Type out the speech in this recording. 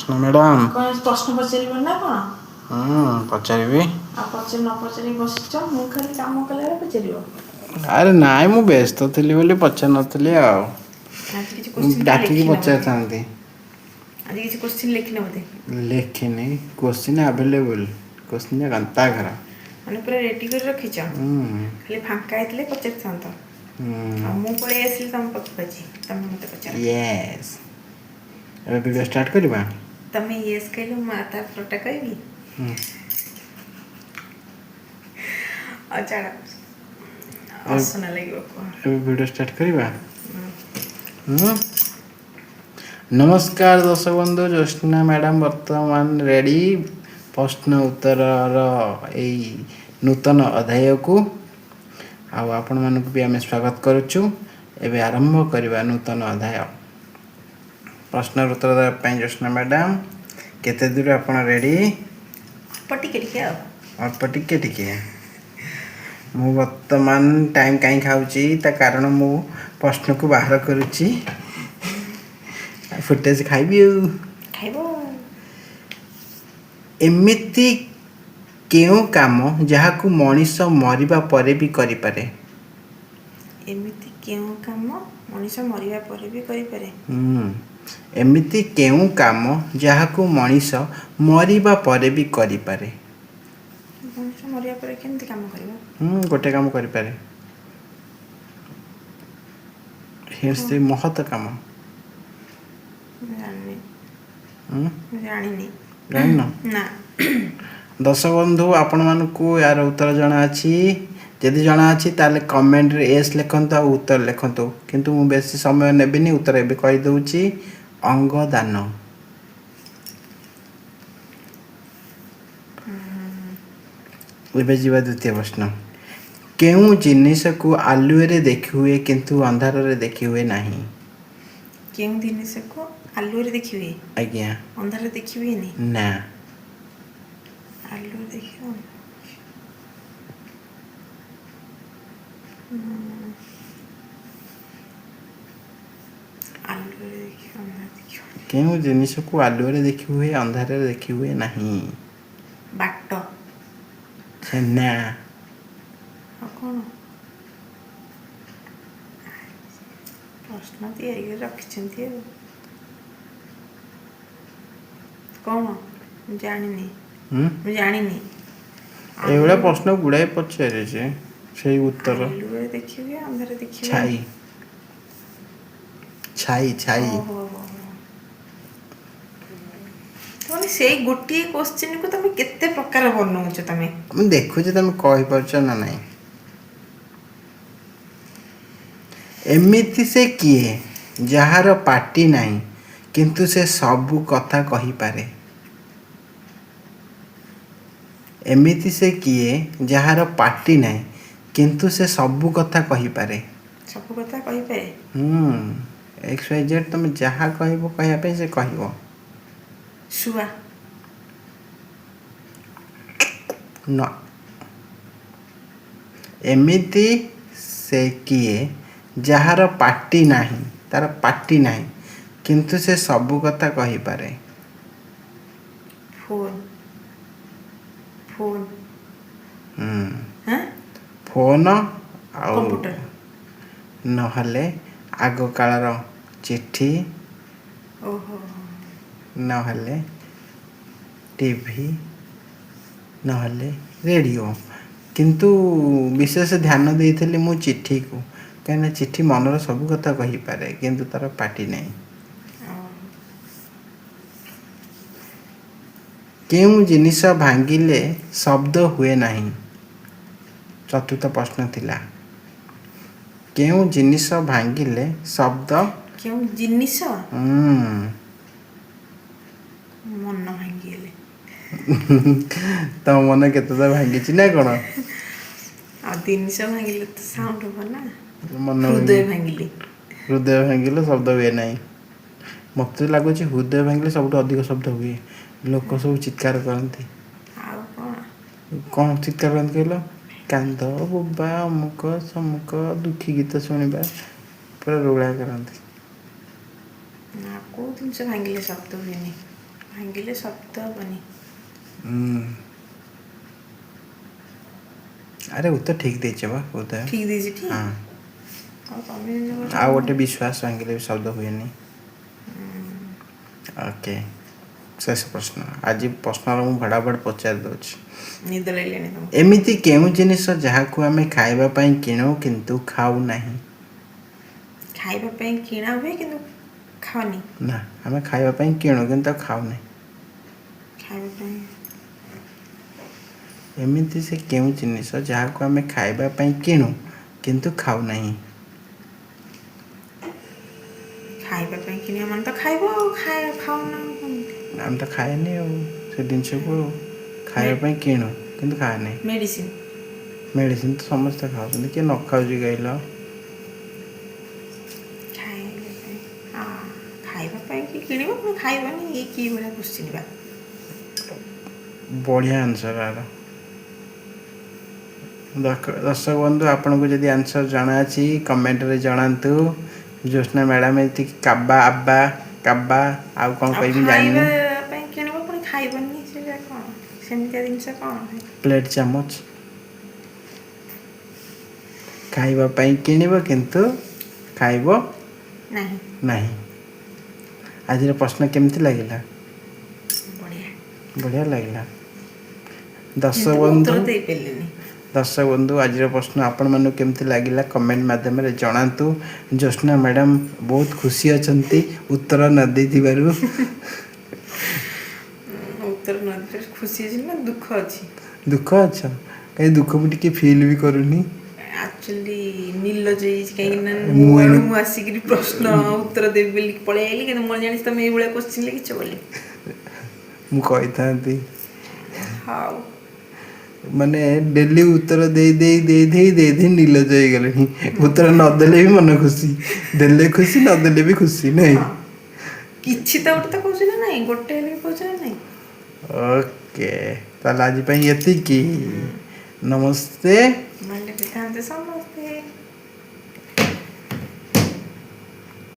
ପ୍ରଶ୍ନ ମ୍ୟାଡ଼ାମ। କ'ଣ ପ୍ରଶ୍ନ ପଚାରିବ ନା କ'ଣ? ପଚାରିବି। ଆଉ ପଚାରି ନ ପଚାରି ବସିଛ, ମୁଁ ଖାଲି କାମ କଲାବେଳେ ପଚାରିବ। ଆରେ ନାଇଁ, ମୁଁ ବ୍ୟସ୍ତ ଥିଲି ବୋଲି ପଚାରି ନଥିଲି ଆଉ। ଆଜି କିଛି କୋଶ୍ଚିନ୍ ଡାକିକି ଲେଖିନ ବୋଧେ? ପଚାରିଥାନ୍ତି। ଆଜି କିଛି କୋଶ୍ଚିନ୍ ଲେଖିନ ବୋଧେ? ଲେଖିନି। କୋଶ୍ଚିନ୍ ଆଭେଲେବୁଲ୍, କୋଶ୍ଚିନ୍ ଗନ୍ତାଘର। ମାନେ ପୁରା ରେଡ଼ି କରି ରଖିଛ? ଖାଲି ଫାଙ୍କା ହେଇଥିଲେ ପଚାରିଥାନ୍ତ। ଆଉ ମୁଁ ପଳେଇ ଆସିଲି ତମ ପାଖକୁ ଆଜି, ତମେ ମୋତେ ପଚାର। ୟେସ୍। ଏବେ ଭିଡ଼ିଓ ଷ୍ଟାର୍ଟ କରିବା? ତମେ ୟେସ୍ କହିଲେ ମୁଁ ତା ପରଟା କହିବି? ଆଉ ଛାଡ଼, ଅସନା ଲାଗିବ କୁହ। ଏବେ ଭିଡ଼ିଓ ଷ୍ଟାର୍ଟ କରିବା? ନମସ୍କାର ଦର୍ଶକ ବନ୍ଧୁ, ଜ୍ୟୋତ୍ସ୍ନା ମ୍ୟାଡ଼ାମ୍ ବର୍ତ୍ତମାନ ରେଡ଼ି ପ୍ରଶ୍ନ ଉତ୍ତରର ଏଇ ନୂତନ ଅଧ୍ୟାୟକୁ। ଆଉ ଆପଣମାନଙ୍କୁ ବି ଆମେ ସ୍ୱାଗତ କରୁଛୁ। ଏବେ ଆରମ୍ଭ କରିବା ନୂତନ ଅଧ୍ୟାୟ। ପ୍ରଶ୍ନର ଉତ୍ତର ଦେବା ପାଇଁ ଜ୍ୟୋତ୍ସ୍ନା ମ୍ୟାଡ଼ାମ୍, କେତେ ଦୂର ଆପଣ ରେଡ଼ି? ଅଳ୍ପ ଟିକେ ଟିକେ ଆଉ। ଅଳ୍ପ ଟିକେ ଟିକେ। ମୁଁ ବର୍ତ୍ତମାନ ଟାଇମ୍ କାହିଁ ଖାଉଛି, ତା କାରଣ ମୁଁ ପ୍ରଶ୍ନକୁ ବାହାର କରୁଛି। ଫୁଟେଜ୍ ଖାଇବି ଆଉ। ଖାଇବ? ଏମିତି କେଉଁ କାମ ଯାହାକୁ ମଣିଷ ମରିବା ପରେ ବି କରିପାରେ? ଏମିତି କେଉଁ କାମ ମଣିଷ ମରିବା ପରେ ବି କରିପାରେ? ଏମିତି କେଉଁ କାମ ଯାହାକୁ ମଣିଷ ମରିବା ପରେ ବି କରିପାରେ? ମଣିଷ ମରିବା ପରେ କେମିତି କାମ କରିବ? ଗୋଟେ କାମ କରିପାରେ। କ'ଣ? ସେ ମହତ କାମ। ମୁଁ ଜାଣିନି। ମୁଁ ଜାଣିନି। ଜାଣିନ? ନା। ଦର୍ଶକ ବନ୍ଧୁ, ଆପଣମାନଙ୍କୁ ଏହାର ଉତ୍ତର ଜଣାଅଛି? ଯଦି ଜଣାଅଛି ତାହେଲେ କମେଣ୍ଟରେ ୟେସ୍ ଲେଖନ୍ତୁ ଆଉ ଉତ୍ତର ଲେଖନ୍ତୁ। କିନ୍ତୁ ମୁଁ ବେଶୀ ସମୟ ନେବିନି, ଉତ୍ତର ଏବେ କହିଦେଉଛି। ଅଙ୍ଗଦାନ। ଏବେ ଯିବା ଦ୍ୱିତୀୟ ପ୍ରଶ୍ନ। କେଉଁ ଜିନିଷକୁ ଆଲୁଅରେ ଦେଖିହୁଏ କିନ୍ତୁ ଅନ୍ଧାରରେ ଦେଖିହୁଏ ନାହିଁ? କେଉଁ ଜିନିଷକୁ ଆଲୁଅରେ ଦେଖିହୁଏ? ଆଜ୍ଞା। ଅନ୍ଧାରରେ ଦେଖି ହୁଏନି? ନା। ଆଲୁଅରେ ଦେଖିବ? ଆଲୁଅରେ ଦେଖି ଅନ୍ଧାରରେ ଦେଖିବ? କେଉଁ ଜିନିଷକୁ ଆଲୁଅରେ ଦେଖିହୁଏ ଅନ୍ଧାରରେ ଦେଖିହୁଏ ନାହିଁ? ବାଟ। ଛେନା। ଆଉ କ'ଣ? ପ୍ରଶ୍ନ ତିଆରି କରି ରଖିଛନ୍ତି ଆଉ। କ'ଣ? ମୁଁ ଜାଣିନି। ମୁଁ ଜାଣିନି। ଏଇଭଳିଆ ପ୍ରଶ୍ନ ଗୁଡ଼ାଏ ପଚାରିଛି, ସେଇ ଉତ୍ତର। ଆଲୁଅରେ ଦେଖି ହୁଏ, ଅନ୍ଧାରରେ ଦେଖି ଛାଇ। ହୁଏନି? ଛାଇ। ଓହୋ। ମାନେ ସେଇ ଗୋଟିଏ କୋଶ୍ଚିନ୍କୁ ତମେ କେତେ ପ୍ରକାର ବନଉଛ ତମେ? ମୁଁ ଦେଖୁଛି ତମେ କହିପାରୁଛ ନା ନାହିଁ। ଏମିତି ସେ କିଏ ଯାହାର ପାଟି ନାହିଁ କିନ୍ତୁ ସେ ସବୁ କଥା କହିପାରେ? ଏମିତି ସେ କିଏ ଯାହାର ପାଟି ନାହିଁ କିନ୍ତୁ ସେ ସବୁ କଥା କହିପାରେ? ସବୁ କଥା କହିପାରେ? XYZ ତମେ ଯାହା କହିବ କହିବା ପାଇଁ ସେ କହିବ। ଶୁଆ। ନା। ଏମିତି ସେ କିଏ ଯାହାର ପାଟି ନାହିଁ, ତାର ପାଟି ନାହିଁ କିନ୍ତୁ ସେ ସବୁ କଥା କହିପାରେ? ଫୋନ୍। ଫୋନ ଆଉ କମ୍ପ୍ୟୁଟର। ନହେଲେ ଆଗକାଳର ଚିଠି, ଓହୋ। ନହେଲେ ଟିଭି, ନହେଲେ ରେଡ଼ିଓ। କିନ୍ତୁ ବିଶେଷ ଧ୍ୟାନ ଦେଇଥିଲି ମୁଁ ଚିଠିକୁ, କାହିଁକିନା ଚିଠି ମନର ସବୁ କଥା କହିପାରେ କିନ୍ତୁ ତାର ପାଟି ନାହିଁ। କେଉଁ ଜିନିଷ ଭାଙ୍ଗିଲେ ଶବ୍ଦ ହୁଏ ନାହିଁ? ଚତୁର୍ଥ ପ୍ରଶ୍ନ ଥିଲା। କେଉଁ ଜିନିଷ ଭାଙ୍ଗିଲେ ଶବ୍ଦ? କେଉଁ ଜିନିଷ? ମନ ଭାଙ୍ଗିଗଲେ। ତମ ମନ କେତେଥର ଭାଙ୍ଗିଛି ନା କ'ଣ? ଆଉ ଜିନିଷ ଭାଙ୍ଗିଲେ ତ ସାଉଣ୍ଡ ହବ ନା। ମନ ହୃଦୟ ଭାଙ୍ଗିଲେ। ହୃଦୟ ଭାଙ୍ଗିଲେ ଶବ୍ଦ ହୁଏ ନାହିଁ। ମୋତେ ଲାଗୁଛି ହୃଦୟ ଭାଙ୍ଗିଲେ ସବୁଠୁ ଅଧିକ ଶବ୍ଦ ହୁଏ। ଲୋକ ସବୁ ଚିତ୍କାର କରନ୍ତି। ଆଉ କ'ଣ? କ'ଣ ଚିତ୍କାର କରନ୍ତି କହିଲ? କାନ୍ଦ, ବୋବା, ଅମୁକ ସମୁକ, ଦୁଃଖୀ ଗୀତ ଶୁଣିବା, ପୁରା ରୋଳା କରନ୍ତି। ନା, କେଉଁ ଜିନିଷ ଭାଙ୍ଗିଲେ ଶବ୍ଦ ହୁଏନି? ଭାଙ୍ଗିଲେ ଶବ୍ଦ ହବନି। ଆରେ ଉତ୍ତର ଠିକ୍ ଦେଇଛ ବା ଉଦୟ। ଠିକ୍ ଦେଇଛି ଠି? ହଁ। ଆଉ ତମେ ଯେମିତି କହୁଛ ଆଉ ଗୋଟେ ବିଶ୍ୱାସ ଭାଙ୍ଗିଲେ ବି ଶବ୍ଦ ହୁଏନି। ଓକେ, ଶେଷ ପ୍ରଶ୍ନ। ଆଜି ପ୍ରଶ୍ନର ମୁଁ ଭଡ଼ାଭଡ଼ ପଚାରି ଦେଉଛି। ନିଦ ଲାଗିଲାଣି ତମକୁ? ଏମିତି କେଉଁ ଜିନିଷ ଯାହାକୁ ଆମେ ଖାଇବା ପାଇଁ କିଣୁ କିନ୍ତୁ ଖାଉ ନାହିଁ? ଖାଇବା ପାଇଁ କିଣା ହୁଏ କିନ୍ତୁ ଖାଅନି। ନା, ଆମେ ଖାଇବା ପାଇଁ କିଣୁ କିନ୍ତୁ ତାକୁ ଖାଉନି। ଖାଇବା ପାଇଁ ଏମିତି ସେ କେଉଁ ଜିନିଷ ଯାହାକୁ ଆମେ ଖାଇବା ପାଇଁ କିଣୁ କିନ୍ତୁ ଖାଉ ନାହିଁ? ଖାଇବା ପାଇଁ କିଣିବା ମାନେ ତ ଖାଇବ ଆଉ ଖାଉନା କେମିତି? ଆମେ ତ ଖାଏନି ଆଉ ସେ ଜିନିଷକୁ ଖାଇବା ପାଇଁ କିଣୁ କିନ୍ତୁ ଖାଏ ନାହିଁ। ମେଡ଼ିସିନ। ମେଡ଼ିସିନ ତ ସମସ୍ତେ ଖାଉଛନ୍ତି, କିଏ ନ ଖାଉଛି କହିଲ? ଖାଇବା ପାଇଁ ଖାଇବା ପାଇଁ କି କିଣିବ ପୁଣି ଖାଇବନି, ଇଏ କି ଭଳିଆ କୋଶ୍ଚିନ୍ ବା। ବଢ଼ିଆ ଆନ୍ସର ଆର। ଦର୍ଶକ ବନ୍ଧୁ, ଆପଣଙ୍କୁ ଯଦି ଆନ୍ସର ଜଣାଅଛି କମେଣ୍ଟରେ ଜଣାନ୍ତୁ। ଜ୍ୟୋତ୍ସ୍ନା ମ୍ୟାଡ଼ାମ୍ ଏତିକି କାବା ଆବା କାବା ଆଉ କ'ଣ କହିବି ଖାଇବା ଜାଣିନି। ପାଇଁ କିଣିବ ପୁଣି ଖାଇବନି, ସେଇଟା କ'ଣ ସେମିତିଆ ଜିନିଷ କ'ଣ? ପ୍ଲେଟ୍ ଚାମଚ। ଖାଇବା ପାଇଁ କିଣିବ କିନ୍ତୁ ଖାଇବ ନାହିଁ। ନାହିଁ। ଆଜିର ପ୍ରଶ୍ନ କେମିତି ଲାଗିଲା? ବଢ଼ିଆ। ବଢ଼ିଆ ଲାଗିଲା। କିନ୍ତୁ ମୁଁ ଉତ୍ତର ଦେଇପାରିଲିନି। ଦର୍ଶକ ବନ୍ଧୁ, ଆଜିର ପ୍ରଶ୍ନ ଆପଣମାନଙ୍କୁ କେମିତି ଲାଗିଲା କମେଣ୍ଟ ମାଧ୍ୟମରେ ଜଣାନ୍ତୁ। ଜ୍ୟୋତ୍ସ୍ନା ମ୍ୟାଡ଼ାମ୍ ବହୁତ ଖୁସି ଅଛନ୍ତି ଉତ୍ତର ନ ଦେଇଥିବାରୁ। ଉତ୍ତର ନ ଦେଇଥିବାରୁ ଖୁସି ଅଛି ନା ଦୁଃଖ ଅଛି? ଦୁଃଖ ଅଛ? କାହିଁ ଦୁଃଖ ମୁଁ ଟିକେ ଫିଲ୍ ବି କରୁନି। ଆକ୍ଚୁଆଲି ନିର୍ଲଜ ହେଇଯାଇଛି, କାହିଁକିନା ମୋ ମୁଁ ଆଡ଼ୁ ଏଇନେ ମୁଁ ଆସିକିରି ପ୍ରଶ୍ନ ଉତ୍ତର ଦେବି ବୋଲି ପଳେଇ ଆଇଲି, କିନ୍ତୁ ମୁଁ ଜାଣିଛି ତମେ ଏଇଭଳିଆ କୋଶ୍ଚିନ୍ ଲେଖିଛ ବୋଲି। ମୁଁ କହିଥାନ୍ତି। ହଉ। ମାନେ ଡେଲି ଉତ୍ତର ଦେଇ ନିର୍ଲଜ ହେଇଗଲେଣି। ଉତ୍ତର ନଦେଲେ ବି ମନ ଖୁସି, ଦେଲେ ଖୁସି ନଦେଲେ ବି ଖୁସି, ନାଇଁ? ହଁ, କିଛି ତ ଗୋଟେ ତ କହୁଛି ନା ନାଇଁ, ଗୋଟେ ହେଲେ ବି କହୁଛି ନା ନାଇଁ। ଓକେ, ତାହେଲେ ଆଜି ପାଇଁ ଏତିକି। ନମସ୍ତେ। ମାଣ୍ଡି ପିତାନ୍ତେ ସମ